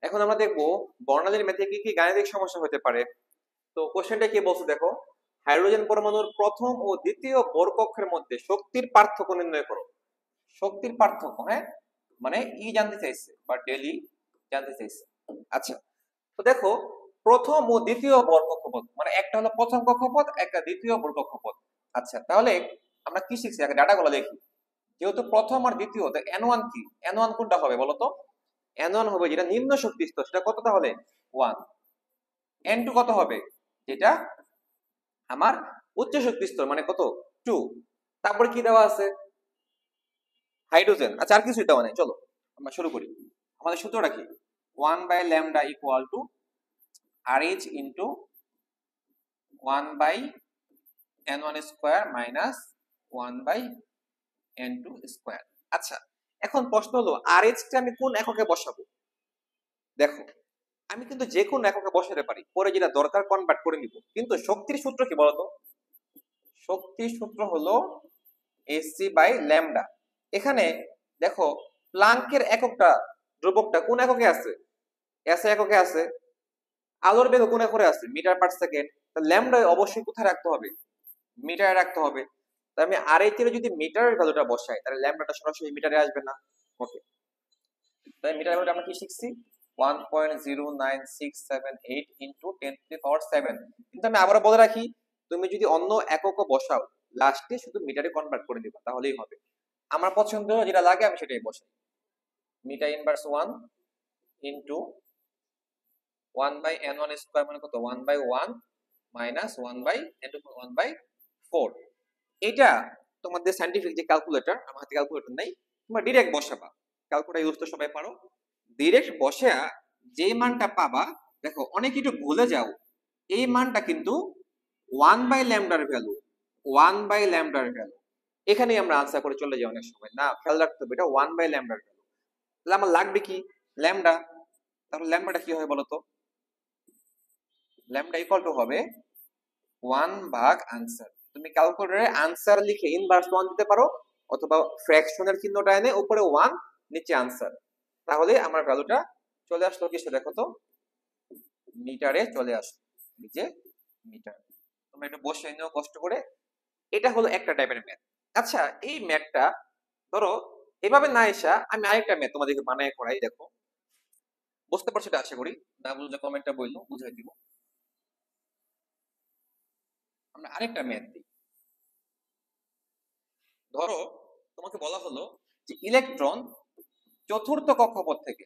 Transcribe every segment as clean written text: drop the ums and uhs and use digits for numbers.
এখন আমরা দেখবো বর্ণালীর ম্যাথে কি কি গাণিতিক সমস্যা হতে পারে। তো কোশ্চেনটা কি বলছে দেখো, হাইড্রোজেন পরমাণুর প্রথম ও দ্বিতীয় বোর কক্ষের মধ্যে শক্তির পার্থক্য নির্ণয় করো। শক্তির পার্থক্য, হ্যাঁ, মানে জানতে চাইছে বা ডেলি জানতে চাইছে। আচ্ছা, তো দেখো প্রথম ও দ্বিতীয় বোর কক্ষপথ, মানে একটা হলো প্রথম কক্ষপথ, একটা দ্বিতীয় বোর কক্ষপথ। আচ্ছা, তাহলে আমরা কি শিখছি আগে ডাটাগুলো দেখি। যেহেতু প্রথম আর দ্বিতীয়, তো N1 কি, N1 কোনটা হবে বলতো? N1 হবে যেটা নিম্ন শক্তি স্তর, সেটা কত তাহলে? 1। N2 কত হবে? যেটা আমার উচ্চ শক্তি স্তর, মানে কত? 2। তারপরে কি দেওয়া আছে? হাইড্রোজেন। আচ্ছা, আর কিছুই দেওয়া নেই, চলো আমরা শুরু করি। আমাদের সূত্রটা কি? 1 by lambda equal to RH into 1 by N1 square minus 1 by N2 square. আচ্ছা, এখন প্রশ্ন হলো RH টা আমি কোন এককে বসাবো? দেখো, আমি কিন্তু যে কোনো এককে বসাতে পারি, পরে যেটা দরকার কনভার্ট করে নিব, কিন্তু শক্তির সূত্র কি বলতো? শক্তির সূত্র হলো এসি বাই ল্যামডা। এখানে দেখো, প্লাঙ্কের এককটা, ধ্রুবকটা কোন এককে আছে? এস এককে আছে। আলোর বেগ কোন এককে আছে? Metre per second. ল্যামডা অবশ্যই কোথায় রাখতে হবে? মিটারে রাখতে হবে। তাই আমি RH এর যদি মিটারের ভ্যালুটা বসাই, তাহলে ল্যামডাটা সরাসরি মিটারে আসবে না। ওকে, তাই মিটার ভ্যালুটা আমরা কি শিখছি? 1.09678 ইন্টু 10 টু দি পাওয়ার 7। কিন্তু আমি আবারও বলে রাখি, তুমি যদি অন্য এককও বসাও, লাস্টে শুধু মিটারে কনভার্ট করে দিবা, তাহলেই হবে। আমার পছন্দ যেটা লাগে আমি সেটাই বসাই। Metre inverse 1 into 1 by N1 square, মানে কত? 1 by 1 minus 1 by N2 1 by 4। এটা তোমাদের সাইন্টিফিক যে ক্যালকুলেটর, আমার হাতে ক্যালকুলেটর নাই, তোমরা ডিরেক্ট বসাবা। ক্যালকুলেটর ইউজ তো সবাই পারো। ডিরেক্ট বসে যে মানটা পাবা, দেখো অনেক একটু ভুলে যাও, এই মানটা কিন্তু 1 বাই ল্যামডার ভ্যালু। 1 বাই ল্যামডার ভ্যালু এখানেই আমরা আনসার করে চলে যাই অনেক সময়, না খেয়াল রাখতে হবে এটা 1 বাই ল্যামডার ভ্যালু। তাহলে আমার লাগবে কি? ল্যামডা। তাহলে ল্যামডাটা কি হবে বলতো? ল্যামডা ইকুয়াল টু হবে 1 ভাগ আনসার। তুমি ক্যালকুলেটরে আনসার লিখে ইনভার্স 1 দিতে পারো, অথবা ফ্র্যাকশনের চিহ্নটা এনে উপরে 1 নিচে আনসার। তাহলে আমার ভ্যালুটা চলে আসলো কিসে দেখো তো? মিটারে চলে আসলো, নিচে মিটার। তোমরা একটু বসে নিও কষ্ট করে। এটা হলো একটা টাইপের ম্যাথ। আচ্ছা, এই ম্যাথটা ধরো এভাবে না এসা আমি আরেকটা ম্যাথ তোমাদেরকে বানায় করাই, দেখো বুঝতে পারছো এটা আশা করি। না বুঝলে কমেন্টটা বললো, বুঝাই দিব। আমরা আরেকটা ম্যাথ দিই। ধরো তোমাকে বলা হলো যে ইলেকট্রন চতুর্থ কক্ষপথ থেকে,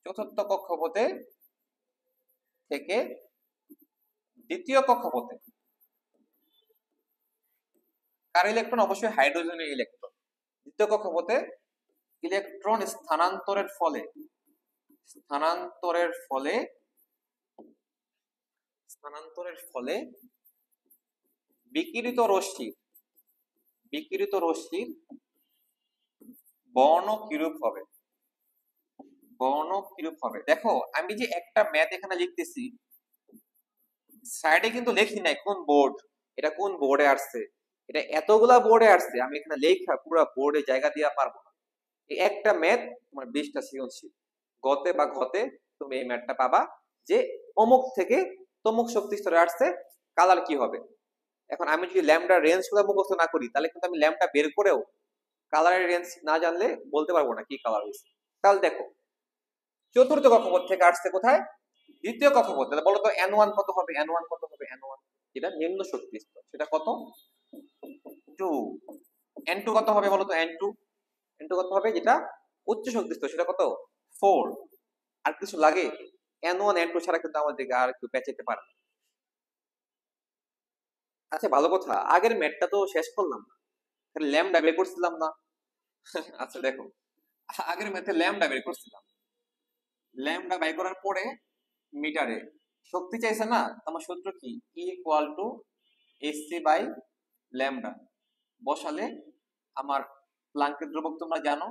চতুর্থ কক্ষপথে থেকে দ্বিতীয় কক্ষপথে, কার ইলেকট্রন? অবশ্যই হাইড্রোজেনের ইলেকট্রন। দ্বিতীয় কক্ষপথে ইলেকট্রন স্থানান্তরের ফলে, স্থানান্তরের ফলে, স্থানান্তরের ফলে বিকিরিত রশ্মির, বিকিরিত রশ্মির বর্ণ কিরূপ হবে? বর্ণ কিরূপ হবে? দেখো আমি যে একটা ম্যাথ এখানে লিখতেছি, সাইডে কিন্তু লেখি নাই কোন বোর্ড, এটা কোন বোর্ডে আসছে, এটা এতগুলা বোর্ডে আসছে, আমি এখানে লেখা পুরো বোর্ডে জায়গা দেওয়া পারবো না। এই একটা ম্যাথ তোমার 20টা সৃজনশীল, গতে বা ঘতে তুমি এই ম্যাথটা পাবা যে অমুক থেকে তমুক শক্তি স্তরে আসছে, কালার কি হবে। এখন আমি যদি ল্যামডার রেঞ্জ গুলো মুখস্থ না করি, তাহলে কিন্তু আমি ল্যামডা বের করেও কালারের রেঞ্জ না জানলে বলতে পারবো না কি কালার হয়েছে। তাহলে দেখো, চতুর্থ কক্ষপথ থেকে আসছে কোথায়? দ্বিতীয় কক্ষপথ। তাহলে বলো তো N1 কত হবে? N1 কত হবে? N1 যেটা নিম্ন শক্তি স্তর, সেটা কত? 2। N2 কত হবে বলো তো? N2, N2 কত হবে যেটা উচ্চ শক্তি স্তর, সেটা কত? 4। আর কিছু লাগে? N1 N2 ছাড়া কিন্তু আমাদেরকে আর কেউ পেঁচাতে পারে না। আচ্ছা, ভালো কথা, আগের ম্যাথটা তো শেষ করলাম না, ল্যামডা বের করছিলাম না। আচ্ছা দেখো, আগের ম্যাথে ল্যামডা বের করছিলাম, ল্যামডা বাই করার পরে মিটারে শক্তি চাইছে না, আমার সূত্র কি? E equal to SC by lambda. বসালে আমার প্লাঙ্কের ধ্রুবক তোমরা জানো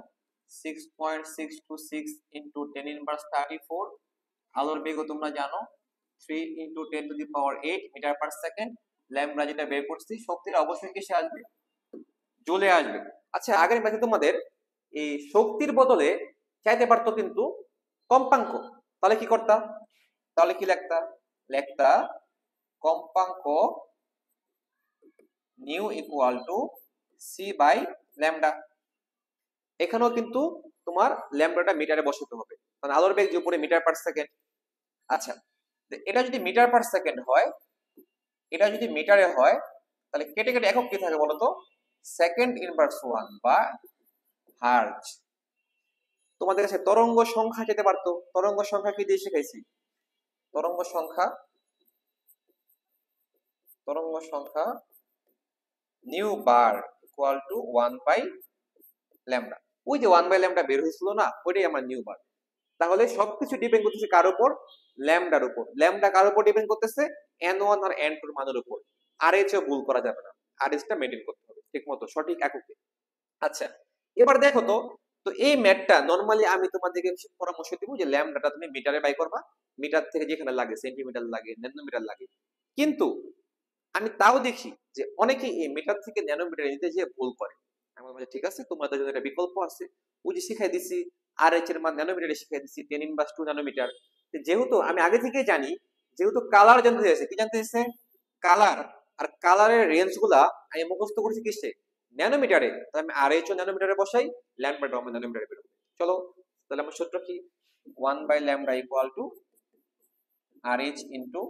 6.626 ইন্টু 10 ইনভার্স 34। আলোর বেগও তোমরা জানো 3 into 10 to the power 8 metre per second. Lambda যেটা বের করছি, শক্তিটা অবশ্যই কিসে আসবে? জ্বলে আসবে। আচ্ছা, আগের ম্যাথে তোমাদের এই শক্তির বদলে চাইতে পারতো কিন্তু কম্পাঙ্ক। তাহলে কি করতা, তাহলে কি লিখতা, লিখতা কম্পাঙ্ক nu equal to c by lambda. এখানেও কিন্তু তোমার ল্যামডাটা মিটারে বসাতে হবে, কারণ আলোর বেগ যে উপরে মিটার পার সেকেন্ড। আচ্ছা, এটা যদি মিটার পার সেকেন্ড হয়, এটা যদি মিটারে হয়, তাহলে কেটে কেটে একক কি থাকে বলতো, সেকেন্ড ইনভার্স ওয়ান বা হার্জ। তোমাদের কাছে তরঙ্গ সংখ্যা যেতে পারতো, তরঙ্গ সংখ্যা কি দিয়ে শিখাইছি, তরঙ্গ সংখ্যা, তরঙ্গ সংখ্যা nu bar equal to 1 by lambda. ওই যে 1 বাই ল্যামডা বের হয়েছিল না, ওইটাই আমার নিউ বার। তাহলে সবকিছু ডিপেন্ড করতেছে কার উপর, ল্যামডার উপর। ল্যামডা কার উপর ডিপেন্ড করতেছে, n1 আর n2 এর মানের উপর। আর এর চেয়ে ভুল করা যাবে না, আর এসটা মেইনটেইন করতে হবে ঠিকমতো সঠিক এককে। আচ্ছা, এবার দেখো তো, তো এই ম্যাথটা নরমালি আমি তোমাদেরকে পরামর্শ দিব যে ল্যামডাটা তুমি মিটারে বাই করবা, মিটার থেকে যেখানে লাগে, সেন্টিমিটার লাগে, ন্যানোমিটার লাগে। কিন্তু আমি তাও দেখি যে অনেকে এই মিটার থেকে ন্যানোমিটার নিতে যেয়ে ভুল করে। আমার বলে ঠিক আছে, তোমাদের জন্য একটা বিকল্প আছে, ওই যে শিখাই দিছি আর এইচ এর মান ন্যানোমিটারে শিখাই দিছি 10^2 ন্যানোমিটার। যেহেতু আমি আগে থেকেই জানি, যেহেতু কালার জানতে চাইছে, কি জানতে চাইছে, কালার, আর কালারের রেঞ্জ গুলা আমি মুখস্থ করছি কিসে, ন্যানোমিটারে। তাহলে আমি আর এইচ ও ন্যানোমিটারে বসাই, ল্যামডা আমার ন্যানোমিটারে বেরোবে। চলো, তাহলে আমার সূত্র কি, 1 by lambda equal to R H into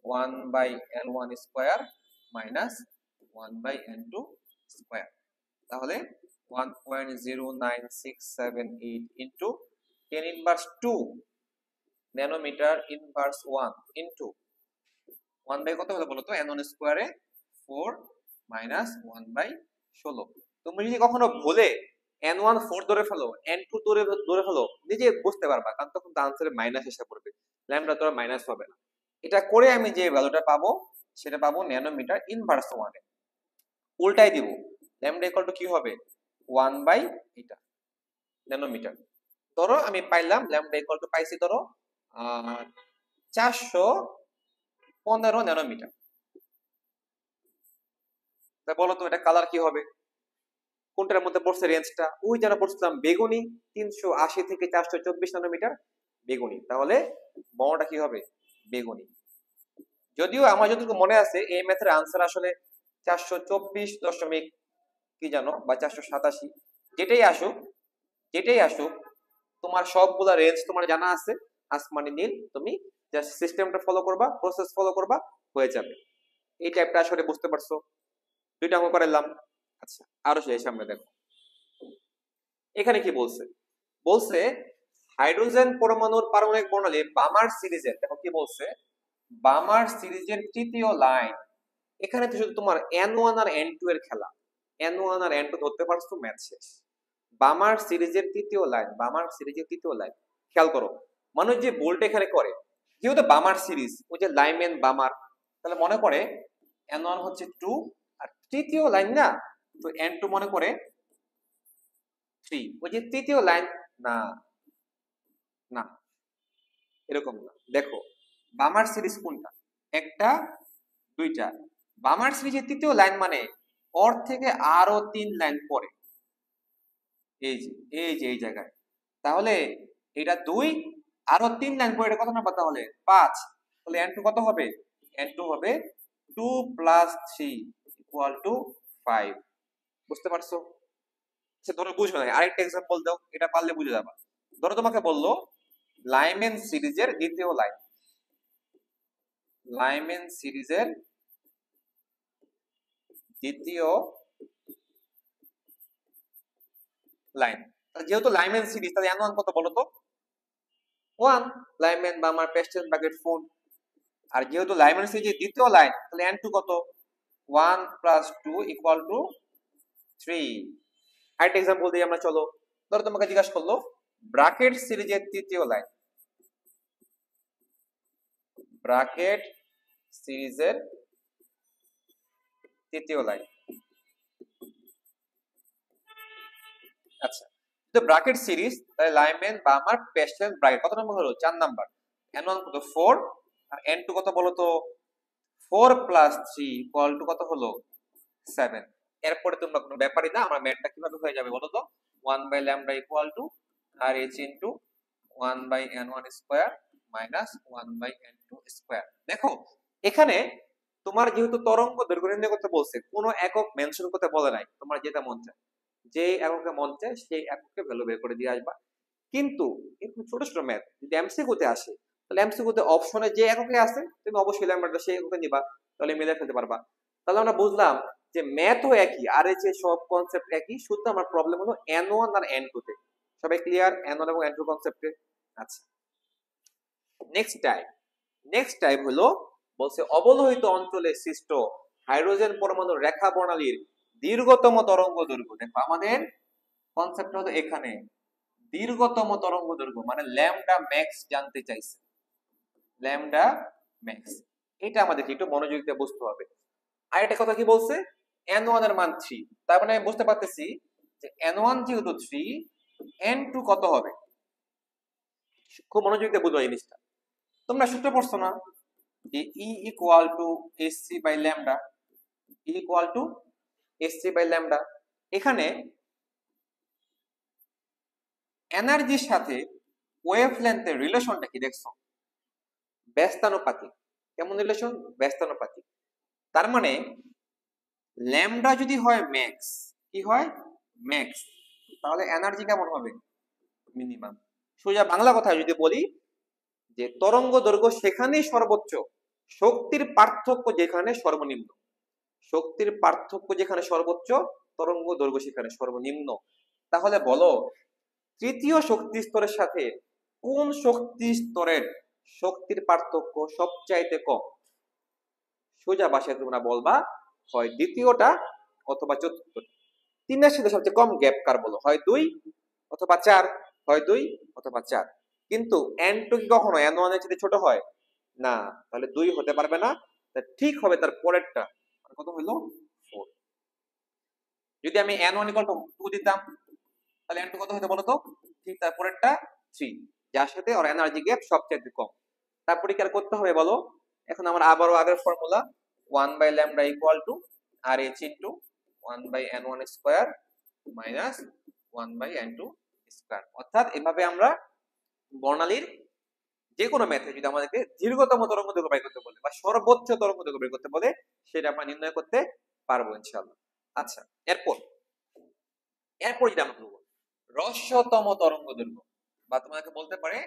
1 by L1 square minus 1 by N2 square. তাহলে 1.09678 into 10 inverse 2 nanometre inverse 1 into 1 by কত হলো বলো তো, N1 স্কয়ারে 4 মাইনাস 1 বাই 16। তুমি যদি কখনো ভুলে N1 4 ধরে ফেলো, N2 ধরে ফেলো, নিজে বুঝতে পারবা, কারণ তখন তো আনসারে মাইনাস এসে পড়বে, ল্যামডা তো মাইনাস হবে না। এটা করে আমি যে ভ্যালুটা পাবো, সেটা পাবো ন্যানোমিটার ইনভার্স 1 এ। উল্টাই দিব, ল্যামডা ইকুয়াল টু কি হবে, 1 বাই এটা ন্যানোমিটার। ধরো আমি পাইলাম ল্যামডা ইকুয়াল টু পাইছি ধরো 415 ন্যানোমিটার। তা বলো তো এটা কালার কি হবে, কোনটার মধ্যে পড়ছে রেঞ্জটা, ওই যারা পড়ছিলাম বেগুনি 380 থেকে 424 ন্যানোমিটার বেগুনি। তাহলে বড়টা কি হবে, বেগুনি। যদিও আমার যতটুকু মনে আছে এই ম্যাথের আনসার আসলে 424 দশমিক কি জানো বা 487, যেটাই আসুক, যেটাই আসুক, তোমার সবগুলা রেঞ্জ তোমার জানা আছে, আসমানি নীল, তুমি জাস্ট সিস্টেমটা ফলো করবা, প্রসেস ফলো করবা, হয়ে যাবে। এই টাইপটা আসলে বুঝতে পারছো, দুইটা অঙ্ক করাইলাম। আচ্ছা, আরো সেই সামনে দেখো, এখানে কি বলছে, বলছে হাইড্রোজেন পরমাণুর পারমাণবিক বর্ণালী বামার সিরিজের, দেখো কি বলছে, বামার সিরিজের তৃতীয় লাইন। এখানে তো শুধু তোমার N1 আর N2 এর খেলা, N1 আর N2 ধরতে পারছো, ম্যাথ শেষ। বামার সিরিজের তৃতীয় লাইন, বামার সিরিজের তৃতীয় লাইন, খেয়াল করো, মানুষ যে বোল্ট এখানে করে, যেহেতু বামার সিরিজ, ওই যে লাইমেন বামার, তাহলে মনে করে N1 হচ্ছে 2 আর তৃতীয় লাইন না, তো N2 মনে করে 3, ওই যে তৃতীয় লাইন, না না এরকম না। দেখো বামার সিরিজ কোনটা, একটা, দুইটা, বামার সিরিজের তৃতীয় লাইন মানে ওর থেকে আরো 3 লাইন পরে, এই যে এই যে এই জায়গায়। তাহলে এটা 2, আরো 3 লাইন পরে, এটা কত নাম্বার তাহলে 5। তাহলে N2 কত হবে, N2 হবে 2 প্লাস 3 ইকুয়াল টু 5। বুঝতে পারছো? আচ্ছা ধরো বুঝবে না, আরেকটা এক্সাম্পল দাও, এটা পারলে বুঝে যাবা। ধরো তোমাকে বললো লাইমেন সিরিজের দ্বিতীয় লাইন, লাইমেন সিরিজের দ্বিতীয় লাইন। যেহেতু লাইমেন সিরিজ, তাহলে N1 কত বলো তো, 1, লাইমেন বা আমার পেস্টেল ব্র্যাকেট ফোন। আর যেহেতু লাইমেন সিরিজের দ্বিতীয় লাইন, তাহলে N2 কত, 1 প্লাস 2 ইকুয়াল টু 3। আরেকটা এক্সাম্পল দিই আমরা, চলো। ধরো তোমাকে জিজ্ঞাসা করলো ব্র্যাকেট সিরিজের তৃতীয় লাইন, ব্র্যাকেট সিরিজের তৃতীয় লাইন। আচ্ছা, তো ব্র্যাকেট সিরিজ, তাহলে লাইমেন বা আমার পেস্টেল ব্র্যাকেট কত নম্বর হলো, 4 নাম্বার। N1 কত 4 আর N2 কত বলো তো, 4 প্লাস 3 ইকুয়াল টু কত হলো 7। এরপরে তোমরা কোনো ব্যাপারই না, আমার ম্যাথটা কিভাবে হয়ে যাবে বলো তো, 1 by lambda equal to R H into 1/n1 square minus 1/n2 square. দেখো এখানে তোমার যেহেতু তরঙ্গ দৈর্ঘ্য নির্ণয় করতে বলছে, কোনো একক মেনশন করতে বলে নাই, তোমার যেটা মন চায়, যে এককে মন চায় সেই এককে ভ্যালু বের করে দিয়ে আসবা। কিন্তু এরকম ছোট ছোট ম্যাথ যদি এমসিকিউতে আসে, তাহলে এমসিকিউতে অপশনে যে এককে আছে তুমি অবশ্যই ল্যামডাটা সেই এককে নিবা, তাহলে মিলে ফেলতে পারবা। তাহলে আমরা বুঝলাম যে ম্যাথও একই আর এই যে সব কনসেপ্ট একই, শুধু আমার প্রবলেম হলো n1 আর n2 তে। সবাই ক্লিয়ার n1 এবং n2 কনসেপ্টে? আচ্ছা, নেক্সট টাইপ হলো বলছে অবলোহিত অঞ্চলে সৃষ্ট হাইড্রোজেন পরমাণুর রেখা বর্ণালীর দীর্ঘতম তরঙ্গ দৈর্ঘ্য। দেখো আমাদের কনসেপ্ট হলো এখানে দীর্ঘতম তরঙ্গ দৈর্ঘ্য মানে ল্যামডা ম্যাক্স জানতে চাইছে, ল্যামডা ম্যাক্স। এটা আমাদের একটু মনোযোগ দিয়ে বুঝতে হবে। আর একটা কথা কি বলছে, n1 এর মান 3, তার মানে আমি বুঝতে পারতেছি যে n1 যেহেতু 3, n2 কত হবে। খুব মনোযোগ দিয়ে বুঝো এই জিনিসটা। তোমরা সূত্র পড়ছো না যে E equal to hc by lambda, E equal to hc by lambda. এখানে এনার্জির সাথে ওয়েভলেন্থের রিলেশনটা কি দেখছো? ব্যস্তানুপাতিক। কেমন রিলেশন? ব্যস্তানুপাতিক। তার মানে ল্যামডা যদি হয় ম্যাক্স, কি হয়? ম্যাক্স, তাহলে এনার্জি কেমন হবে? মিনিমাম। সোজা বাংলা কথায় যদি বলি যে তরঙ্গ দৈর্ঘ্য সেখানেই সর্বোচ্চ, শক্তির পার্থক্য যেখানে সর্বনিম্ন। শক্তির পার্থক্য যেখানে সর্বোচ্চ, তরঙ্গ দৈর্ঘ্য সেখানে সর্বনিম্ন। তাহলে বলো তৃতীয় শক্তি স্তরের সাথে কোন শক্তি স্তরের শক্তির পার্থক্য সবচাইতে কম? সোজা ভাষায় তোমরা বলবা হয় দ্বিতীয়টা অথবা চতুর্থটা। তিনের সাথে সবচেয়ে কম গ্যাপ কার বলো? হয় 2 অথবা 4, হয় 2 অথবা 4। কিন্তু n2 কি কখনো n1 এর চেয়ে ছোট হয়? না, তাহলে 2 হতে পারবে না। ঠিক হবে তার পরেরটা, কত হলো? 4। যদি আমি n1 ইকুয়াল টু 2 দিতাম, তাহলে n2 কত হতো বলো তো? ঠিক তার পরেরটা 3, যার সাথে ওর এনার্জি গ্যাপ সবচেয়ে কম। তারপরে কি আর করতে হবে বলো? এখন আমার আবারও আগের formula 1 by lambda equal to RH into 1 by n1 square minus 1 by n2 square. অর্থাৎ এভাবে আমরা বর্ণালীর যে কোনো ম্যাথে যদি আমাদেরকে দীর্ঘতম তরঙ্গ দৈর্ঘ্য বের করতে বলে বা সর্বোচ্চ তরঙ্গ দৈর্ঘ্য বের করতে বলে, সেটা আমরা নির্ণয় করতে পারবো ইনশাআল্লাহ। আচ্ছা, এরপর যেটা আমরা বলবো হ্রস্বতম তরঙ্গ দৈর্ঘ্য, বা তোমাকে বলতে পারে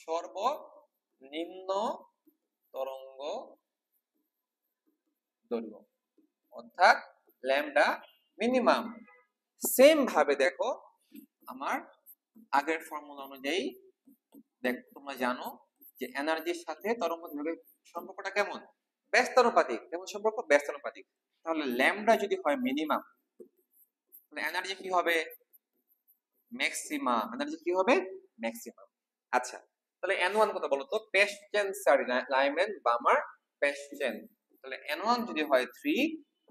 সর্বনিম্ন তরঙ্গ দৈর্ঘ্য, অর্থাৎ ল্যামডা মিনিমাম। সেম ভাবে দেখো আমার আগের ফর্মুলা অনুযায়ী, দেখ তোমরা জানো যে এনার্জির সাথে তরঙ্গ দৈর্ঘ্যের সম্পর্কটা কেমন? ব্যস্তানুপাতিক। কেমন সম্পর্ক? ব্যস্তানুপাতিক। তাহলে ল্যামডা যদি হয় মিনিমাম, তাহলে এনার্জি কি হবে? ম্যাক্সিমাম। এনার্জি কি হবে? ম্যাক্সিমাম। আচ্ছা, তাহলে n1 কত বলো তো? পেস্টেন লাইম্যান বামার পেস্টেন। তাহলে n1 যদি হয় 3,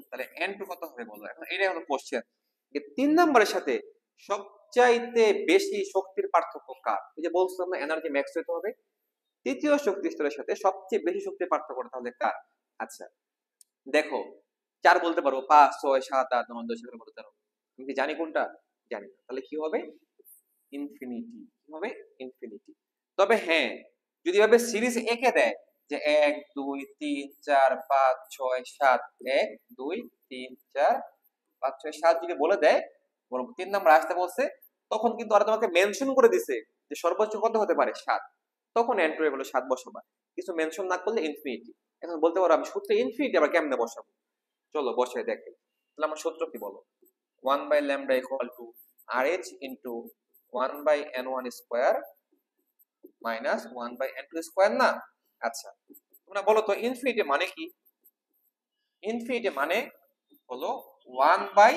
তাহলে n2 কত হবে বলো? এখন এটাই হলো কোশ্চেন যে 3 নম্বরের সাথে সবচাইতে বেশি শক্তির পার্থক্য কার? এই যে বলছিলাম না এনার্জি ম্যাক্স হতে হবে, তৃতীয় শক্তি স্তরের সাথে সবচেয়ে বেশি শক্তির পার্থক্য তাহলে কার? আচ্ছা দেখো 4 বলতে পারবো, 5, 6, 7, 8, 9, 10 এগুলো বলতে পারবো। আমি কি জানি কোনটা? জানি না। তাহলে কি হবে? ইনফিনিটি। কি হবে? ইনফিনিটি। তবে হ্যাঁ, যদি ভাবে সিরিজ একে দেয় যে 1 2 3 4 5 6 7, 1 2 3 4 5 6 7 যদি বলে দেয়, বরং 3 নাম্বার আসতে বলছে, তখন কিন্তু আর তোমাকে মেনশন করে দিছে যে সর্বোচ্চ কত হতে পারে? 7। তখন n2 এর ভ্যালু 7 বসাবা, কিছু মেনশন না করলে ইনফিনিটি। এখন বলতে পারো আমি সূত্রে ইনফিনিটি আবার কেমনে বসাবো? চলো বসাই দেখাই। তাহলে আমার সূত্র কি বলো? 1 by lambda equal to RH into 1 by n1 square minus 1 by n2 square না? আচ্ছা, তোমরা বলো তো ইনফিনিটি মানে কি? ইনফিনিটি মানে হলো 1 বাই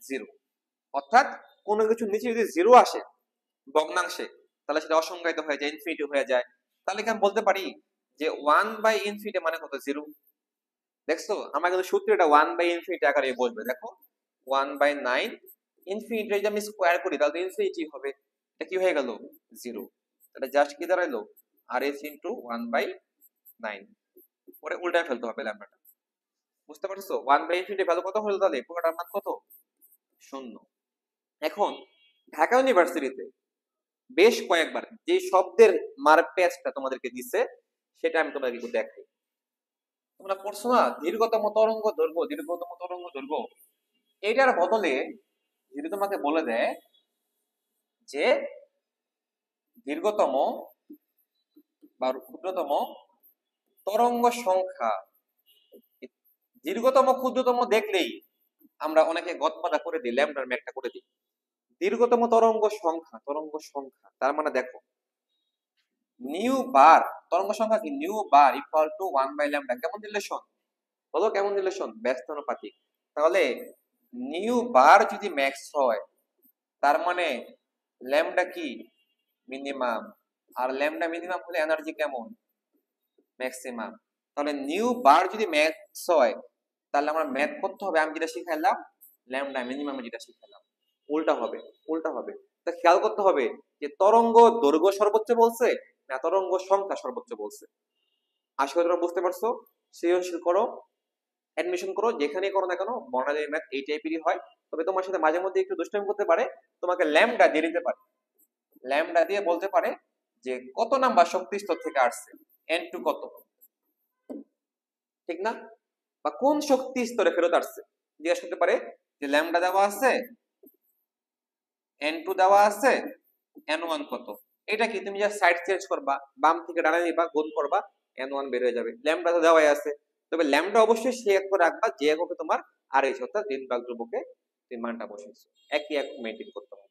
0, অর্থাৎ কোনো কিছু নিচে যদি 0 আসে ভগ্নাংশে, তাহলে সেটা অসংজ্ঞায়িত হয়ে যায়, ইনফিনিটি হয়ে যায়। তাহলে কি আমি বলতে পারি যে 1 বাই ইনফিনিটি মানে কত? 0। দেখছো আমার কিন্তু সূত্রে এটা 1 বাই ইনফিনিটি আকারে বসবে। দেখো 1 বাই 9 ইনফিনিটি যদি আমি স্কয়ার করি তাহলে তো ইনফিনিটি হবে। এটা কি হয়ে গেল? 0। এটা জাস্ট কি দাঁড়াইলো? RH into 1 by 9। পরে উল্টায় ফেলতে হবে ল্যামডাটা। বুঝতে পারছো? 1 বাই ইনফিনিটি ভ্যালু কত হলো তাহলে? পুরোটার মান কত? 0। এখন ঢাকা ইউনিভার্সিটিতে বেশ কয়েকবার যে শব্দের মারপ্যাচটা তোমাদেরকে দিছে সেটা আমি তোমাদেরকে একটু দেখাই। তোমরা পড়ছো না দীর্ঘতম তরঙ্গ দৈর্ঘ্য, দীর্ঘতম তরঙ্গ দৈর্ঘ্য, এটার বদলে যদি তোমাকে বলে দেয় যে দীর্ঘতম বা ক্ষুদ্রতম তরঙ্গ সংখ্যা, দীর্ঘতম ক্ষুদ্রতম দেখলেই আমরা অনেকে গদবাঁধা করে দিই, ল্যামডার ম্যাকটা করে দিই। দীর্ঘতম তরঙ্গ সংখ্যা, তরঙ্গ সংখ্যা তার মানে দেখো নিউ বার, তরঙ্গ সংখ্যা কি নিউ বার ইকুয়াল টু 1/λ। কেমন রিলেশন বলো, কেমন রিলেশন? ব্যস্তানুপাতিক। তাহলে নিউ বার যদি ম্যাক্স হয় তার মানে ল্যামডা কি মিনিমাম, আর ল্যামডা মিনিমাম হলে এনার্জি কেমন ম্যাক্সিমাম। তাহলে নিউ বার যদি ম্যাক্স হয় তাহলে আমার ম্যাথ করতে হবে আমি যেটা শিখাইলাম ল্যামডা মিনিমামে যেটা শিখাইলাম উল্টা হবে, উল্টা হবে। তা খেয়াল করতে হবে যে তরঙ্গ দৈর্ঘ্য সর্বোচ্চ বলছে না তরঙ্গ সংখ্যা সর্বোচ্চ বলছে। আশা করি তোমরা বুঝতে পারছো। সৃজনশীল করো, অ্যাডমিশন করো, যেখানেই করো না কেন বর্ণালী ম্যাথ এই টাইপেরই হয়। তবে তোমার সাথে মাঝে মধ্যে একটু দুষ্টামি করতে পারে, তোমাকে ল্যামডা দিয়ে দিতে পারে, ল্যামডা দিয়ে বলতে পারে যে কত নাম্বার শক্তি স্তর থেকে আসছে, এন টু কত, ঠিক না? বা কোন শক্তি স্তরে ফেরত আসছে জিজ্ঞাসা করতে পারে যে ল্যামডা দেওয়া আছে, এন টু দেওয়া আছে, এন ওয়ান কত। এটা কি তুমি যা সাইড চেঞ্জ করবা, বাম থেকে ডানে নিবা, গুণ করবা, এন ওয়ান বের হয়ে যাবে। ল্যামডা তো দেওয়াই আছে, তবে ল্যামডা অবশ্যই সে এক করে রাখবা যে এককে তোমার আর এই অর্থাৎ দিন ভাগ ধ্রুবকে তুমি মানটা বসিয়েছো, একই এক মেনটেন করতে হবে।